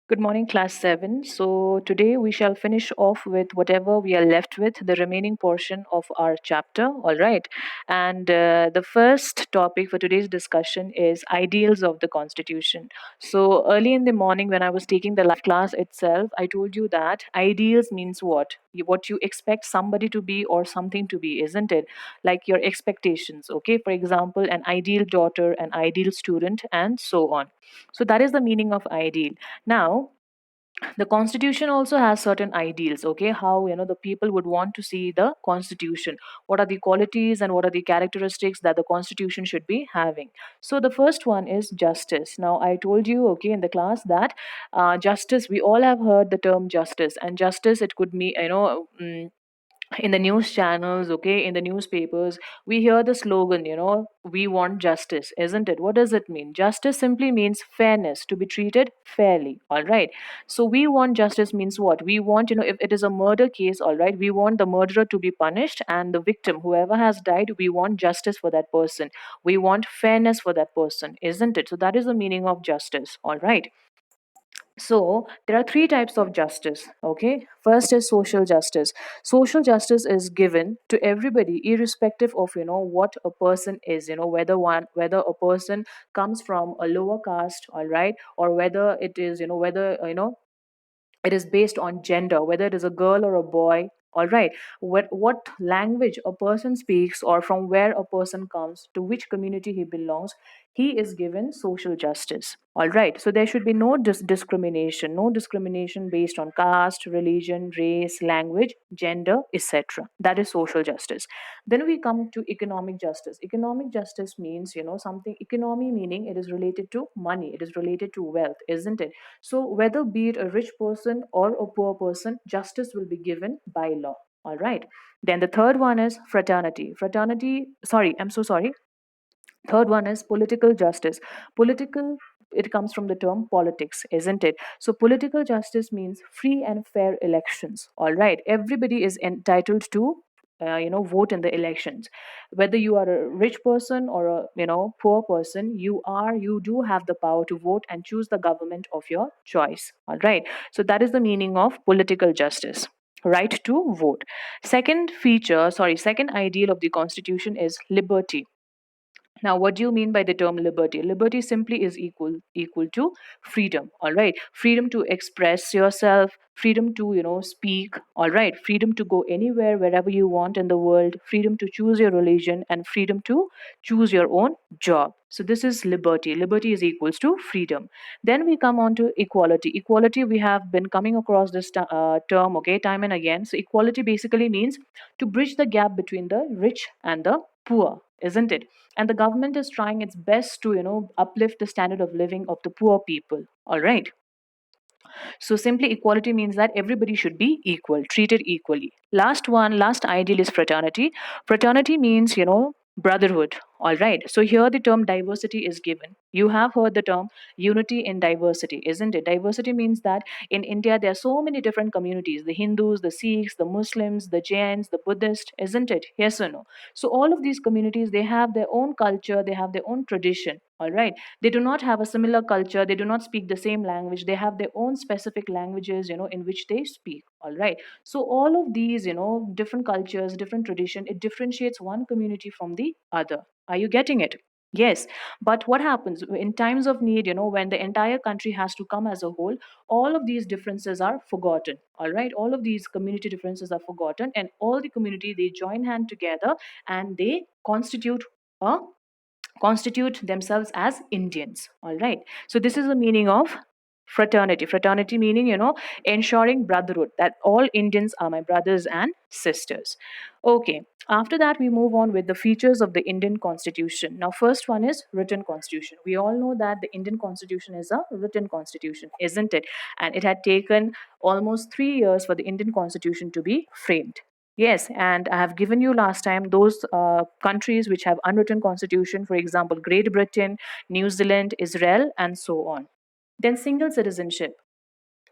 Good morning, class 7. So, today we shall finish off with whatever we are left with, the remaining portion of our chapter. All right. And the first topic for today's discussion is ideals of the Constitution. So, early in the morning, when I was taking the life class itself, I told you that ideals means what? What you expect somebody to be or something to be, isn't it? Like your expectations. Okay. For example, an ideal daughter, an ideal student, and so on. So, that is the meaning of ideal. Now, the constitution also has certain ideals, okay, how the people would want to see the constitution, what are the qualities and what are the characteristics that the constitution should be having. So the first one is justice. Now I told you, okay, in the class that justice, we all have heard the term justice, and justice, it could mean, in the news channels, okay, in the newspapers, we hear the slogan, we want justice, isn't it? What does it mean? Justice simply means fairness, to be treated fairly. All right. So we want justice means what? We want, if it is a murder case, all right, we want the murderer to be punished, and the victim, whoever has died, we want justice for that person. We want fairness for that person, isn't it? So that is the meaning of justice. All right. So there are three types of justice. Okay. First is social justice. Social justice is given to everybody, irrespective of what a person is. Whether a person comes from a lower caste, all right, or whether it is whether it is based on gender, whether it is a girl or a boy. All right. What language a person speaks, or from where a person comes, to which community he belongs, he is given social justice. All right. So there should be no discrimination, no discrimination based on caste, religion, race, language, gender, etc. That is social justice. Then we come to economic justice. Economic justice means, something, economy meaning it is related to money, it is related to wealth, isn't it? So, whether be it a rich person or a poor person, justice will be given by law. All right. Then the third one is fraternity. Fraternity, sorry, I'm so sorry. Third one is political justice. Political, it comes from the term politics, isn't it? So, political justice means free and fair elections. All right. Everybody is entitled to. Vote in the elections, whether you are a rich person or a poor person, you do have the power to vote and choose the government of your choice. All right. So that is the meaning of political justice, right to vote. Second ideal of the constitution is liberty. Now, what do you mean by the term liberty? Liberty simply is equal to freedom. All right, freedom to express yourself, freedom to speak. All right, freedom to go anywhere wherever you want in the world, freedom to choose your religion, and freedom to choose your own job. So this is liberty. Liberty is equals to freedom. Then we come on to equality. Equality, we have been coming across this term, okay, time and again. So equality basically means to bridge the gap between the rich and the poor, isn't it? And the government is trying its best to uplift the standard of living of the poor people. All right. So simply equality means that everybody should be equal, treated equally. Last ideal is fraternity. Fraternity means brotherhood. All right. So here the term diversity is given. You have heard the term unity in diversity, isn't it? Diversity means that in India there are so many different communities: the Hindus, the Sikhs, the Muslims, the Jains, the Buddhists, isn't it? Yes or no? So all of these communities, they have their own culture, they have their own tradition. All right. They do not have a similar culture, they do not speak the same language, they have their own specific languages in which they speak. All right. So all of these different cultures, different tradition, it differentiates one community from the other. Are you getting it? Yes. But what happens in times of need, when the entire country has to come as a whole, all of these differences are forgotten. All right. All of these community differences are forgotten, and all the community, they join hand together, and they a constitute themselves as Indians. All right. So this is the meaning of fraternity. Fraternity meaning, ensuring brotherhood, that all Indians are my brothers and sisters. Okay. After that, we move on with the features of the Indian Constitution. Now, first one is written constitution. We all know that the Indian Constitution is a written constitution, isn't it? And it had taken almost 3 years for the Indian Constitution to be framed. Yes, and I have given you last time those countries which have unwritten constitution, for example, Great Britain, New Zealand, Israel, and so on. Then single citizenship.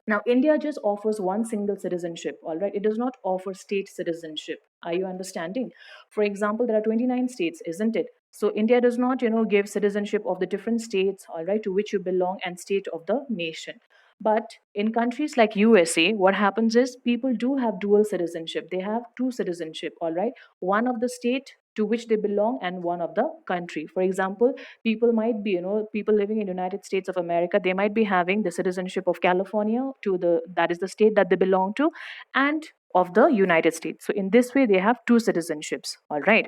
Now, India just offers one single citizenship, all right? It does not offer state citizenship. Are you understanding? For example, there are 29 states, isn't it? So India does not, give citizenship of the different states, all right, to which you belong, and state of the nation. But in countries like USA, what happens is people do have dual citizenship. They have two citizenship, all right? One of the state to which they belong and one of the country. For example, people might be, people living in United States of America, they might be having the citizenship of California to the that is the state that they belong to, and of the United States. So in this way, they have two citizenships, all right?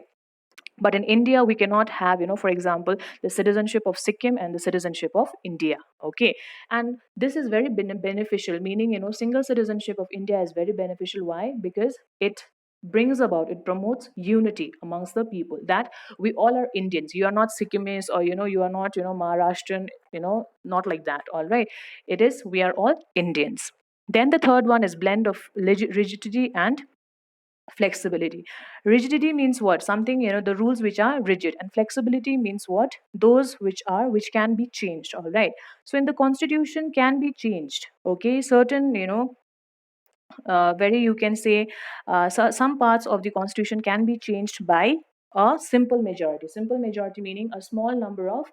But in India we cannot have, for example, the citizenship of Sikkim and the citizenship of India. Okay. And this is very beneficial, meaning, single citizenship of India is very beneficial. Why? Because it promotes unity amongst the people, that we all are Indians. You are not Sikkimese, or you are not, Maharashtrian, not like that. All right. It is, we are all Indians. Then the third one is blend of rigidity and flexibility. Rigidity means what? Something, the rules which are rigid. And flexibility means what? Those which can be changed. All right. So in the constitution can be changed. Okay. Certain, very, you can say, some parts of the constitution can be changed by a simple majority meaning a small number of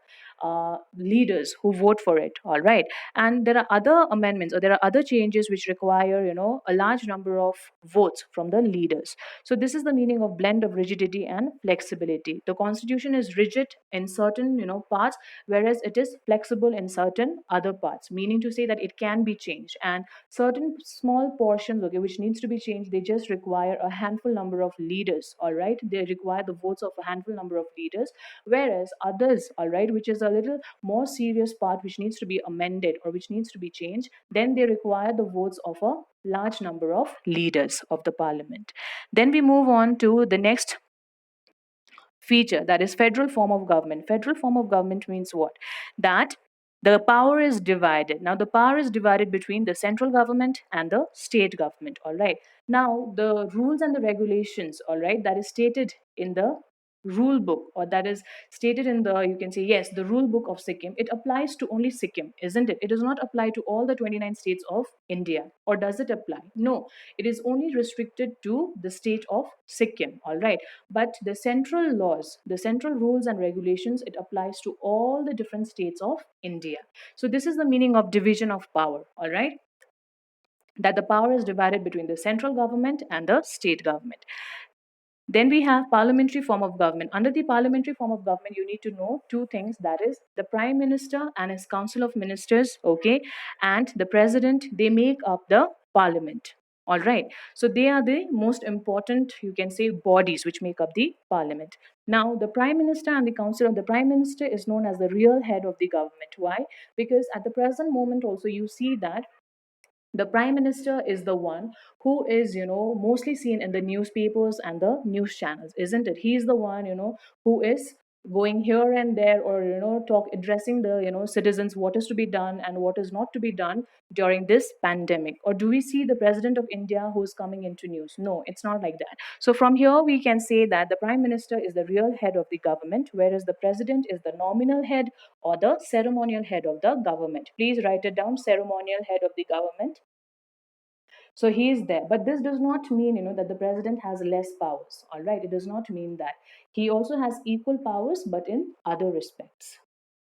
leaders who vote for it. All right. And there are other amendments, or there are other changes which require, a large number of votes from the leaders. So this is the meaning of blend of rigidity and flexibility. The constitution is rigid in certain, parts, whereas it is flexible in certain other parts, meaning to say that it can be changed. And certain small portions, okay, which needs to be changed, they just require a handful number of leaders. All right. They require the votes of a handful number of leaders. Whereas others, all right, which is a little more serious part, which needs to be amended or which needs to be changed, then they require the votes of a large number of leaders of the parliament. Then we move on to the next feature, that is federal form of government. Federal form of government means what? That the power is divided. Now the power is divided between the central government and the state government. All right. Now the rules and the regulations, all right, that is stated in the rule book, or that is stated in the, you can say, yes, the rule book of Sikkim, it applies to only Sikkim, isn't it? It does not apply to all the 29 states of India. Or does it apply? No, it is only restricted to the state of Sikkim. All right. But the central laws, the central rules and regulations, it applies to all the different states of India. So this is the meaning of division of power. All right. That the power is divided between the central government and the state government. Then we have parliamentary form of government. Under the parliamentary form of government, you need to know two things, that is the prime minister and his council of ministers, okay, and the president, they make up the parliament. All right. So they are the most important, you can say, bodies which make up the parliament. Now, the prime minister and the council of the prime minister is known as the real head of the government. Why? Because at the present moment also you see that the prime minister is the one who is, mostly seen in the newspapers and the news channels, isn't it? He is the one, who is going here and there, or talk addressing the, citizens, what is to be done and what is not to be done during this pandemic. Or do we see the president of India who is coming into news? No, it's not like that. So from here we can say that the prime minister is the real head of the government, whereas the president is the nominal head or the ceremonial head of the government. Please write it down: ceremonial head of the government. So he is there. But this does not mean, that the president has less powers. All right. It does not mean that. He also has equal powers, but in other respects.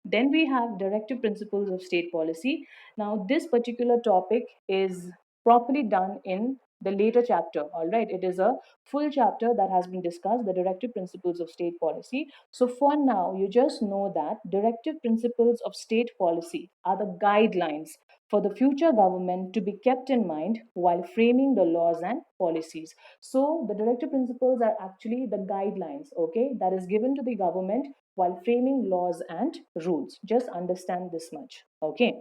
Then we have directive principles of state policy. Now, this particular topic is properly done in the later chapter. All right. It is a full chapter that has been discussed, the directive principles of state policy. So for now, you just know that directive principles of state policy are the guidelines for the future government to be kept in mind while framing the laws and policies. So the directive principles are actually the guidelines, okay, that is given to the government while framing laws and rules. Just understand this much, okay.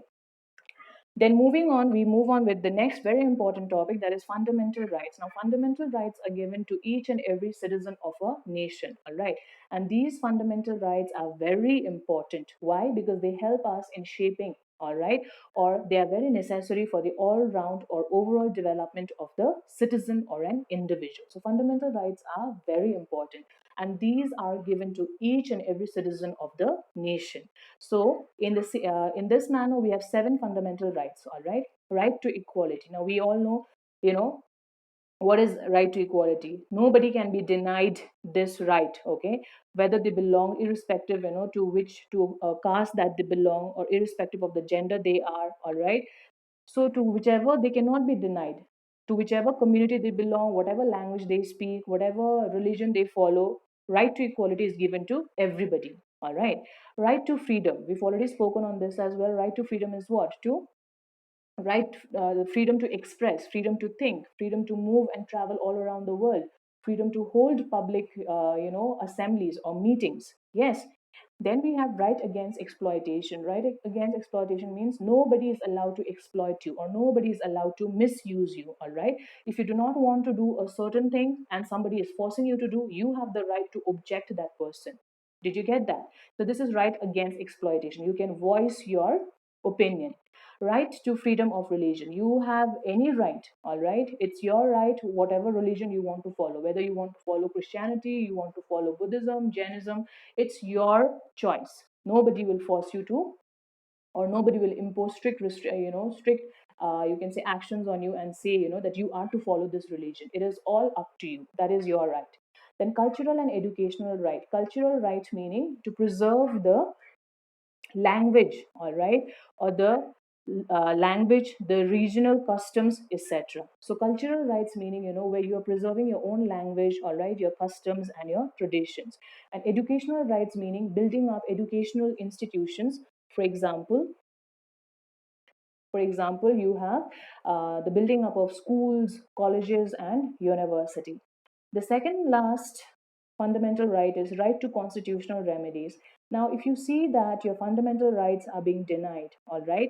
Then moving on, we move on with the next very important topic, that is fundamental rights. Now, fundamental rights are given to each and every citizen of a nation, all right? And these fundamental rights are very important. Why? Because they help us in shaping, all right, or they are very necessary for the all-round or overall development of the citizen or an individual. So fundamental rights are very important, and these are given to each and every citizen of the nation. So in this manner, we have seven fundamental rights. All right, right to equality. Now we all know, you know, what is right to equality. Nobody can be denied this right. Okay, whether they belong, irrespective, to which to caste that they belong, or irrespective of the gender they are. All right, So to whichever, they cannot be denied, to whichever community they belong, whatever language they speak, whatever religion they follow, right to equality is given to everybody. All right. Right to freedom, we've already spoken on this as well. Right to freedom is what? To right, the freedom to express, freedom to think, freedom to move and travel all around the world, freedom to hold public assemblies or meetings. Yes. Then we have right against exploitation. Right against exploitation means nobody is allowed to exploit you, or nobody is allowed to misuse you. All right. If you do not want to do a certain thing and somebody is forcing you to do, you have the right to object to that person. Did you get that? So this is right against exploitation. You can voice your opinion. Right to freedom of religion, you have any right. All right, it's your right, whatever religion you want to follow, whether you want to follow Christianity, you want to follow Buddhism, Jainism, it's your choice. Nobody will force you to, or nobody will impose strict you can say actions on you and say that you are to follow this religion. It is all up to you. That is your right. Then cultural and educational right. Cultural right meaning to preserve the language. All right, or the language, the regional customs, etc. So cultural rights meaning where you are preserving your own language, all right, your customs and your traditions. And educational rights meaning building up educational institutions. For example, you have the building up of schools, colleges, and university. The second last fundamental right is right to constitutional remedies. Now, if you see that your fundamental rights are being denied, all right,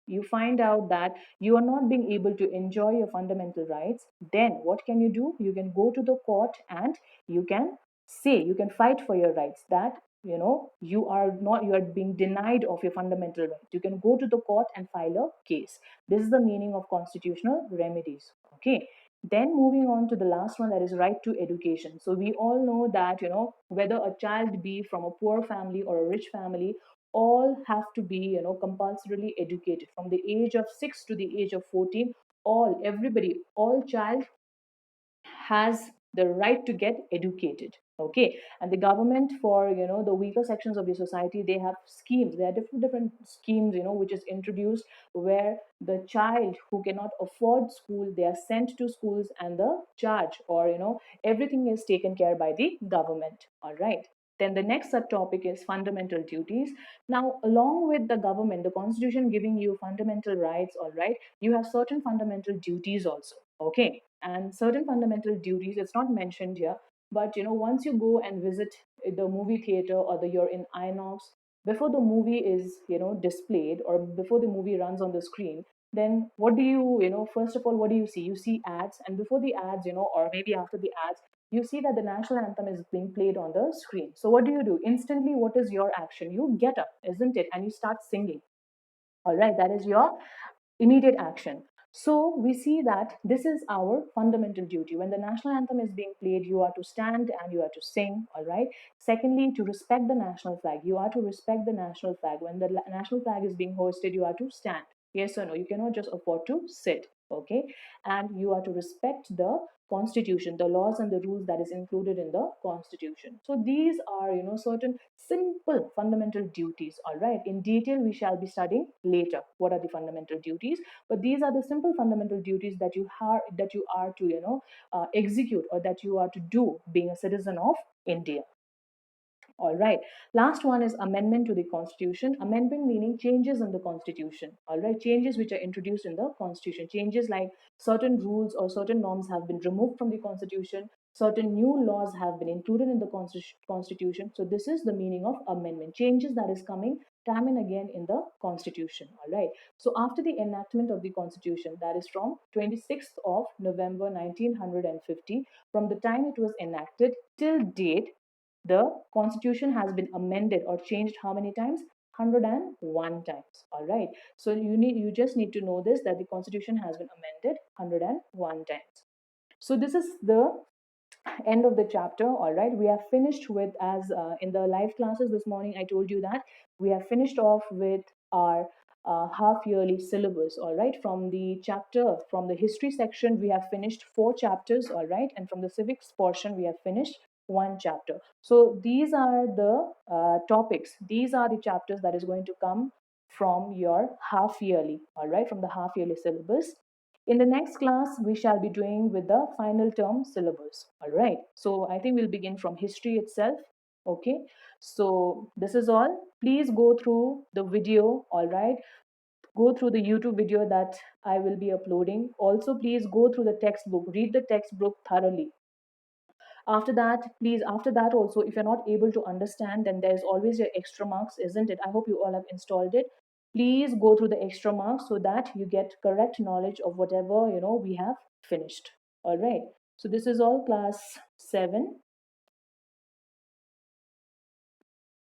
you find out that you are not being able to enjoy your fundamental rights, then what can you do? You can go to the court and you can say, you can fight for your rights, that you are being denied of your fundamental rights. You can go to the court and file a case. This is the meaning of constitutional remedies. Okay. Then moving on to the last one, that is right to education. So we all know that whether a child be from a poor family or a rich family, all have to be compulsorily educated from the age of 6 to the age of 14. All everybody, all child has the right to get educated. Okay. And the government, for the weaker sections of the society, they have schemes. There are different schemes which is introduced, where the child who cannot afford school, they are sent to schools, and the charge, or everything is taken care by the government. All right. Then the next subtopic is fundamental duties. Now, along with the government, the constitution giving you fundamental rights, all right, you have certain fundamental duties also. Okay. And certain fundamental duties, it's not mentioned here, but once you go and visit the movie theater, or you're in INOX, before the movie is displayed, or before the movie runs on the screen, then what do first of all, what do you see? You see ads, and before the ads, or maybe after the ads, you see that the national anthem is being played on the screen. So what do? Instantly, what is your action? You get up, isn't it? And you start singing. All right, that is your immediate action. So we see that this is our fundamental duty. When the national anthem is being played, you are to stand and you are to sing. All right. Secondly, to respect the national flag, you are to respect the national flag. When the national flag is being hoisted, you are to stand. Yes or no? You cannot just afford to sit. Okay. And you are to respect the constitution, the laws and the rules that is included in the constitution. So these are certain simple fundamental duties. All right, in detail we shall be studying later what are the fundamental duties, but these are the simple fundamental duties that you are to execute, or that you are to do, being a citizen of India. All right. Last one is amendment to the Constitution. Amendment meaning changes in the Constitution. All right. Changes which are introduced in the Constitution. Changes like certain rules or certain norms have been removed from the Constitution. Certain new laws have been included in the Constitution. So this is the meaning of amendment. Changes that is coming time and again in the Constitution. All right. So after the enactment of the Constitution, that is from 26th of November 1950, from the time it was enacted till date, the constitution has been amended or changed how many times? 101 times. All right. So you just need to know this, that the constitution has been amended 101 times. So this is the end of the chapter. All right, we have finished with, as in the live classes this morning I told you that we have finished off with our half yearly syllabus. All right, from the chapter, from the history section, we have finished 4 chapters. All right, and from the civics portion we have finished 1 chapter. So these are the topics, these are the chapters that is going to come from your half yearly, all right, from the half yearly syllabus. In the next class, we shall be doing with the final term syllabus, all right. So I think we'll begin from history itself. Okay, so this is all. Please go through the video, all right. Go through the YouTube video that I will be uploading. Also, please go through the textbook, read the textbook thoroughly. After that, please, after that also, if you're not able to understand, then there's always your extra marks, isn't it? I hope you all have installed it. Please go through the extra marks so that you get correct knowledge of whatever we have finished. All right. So this is all class 7.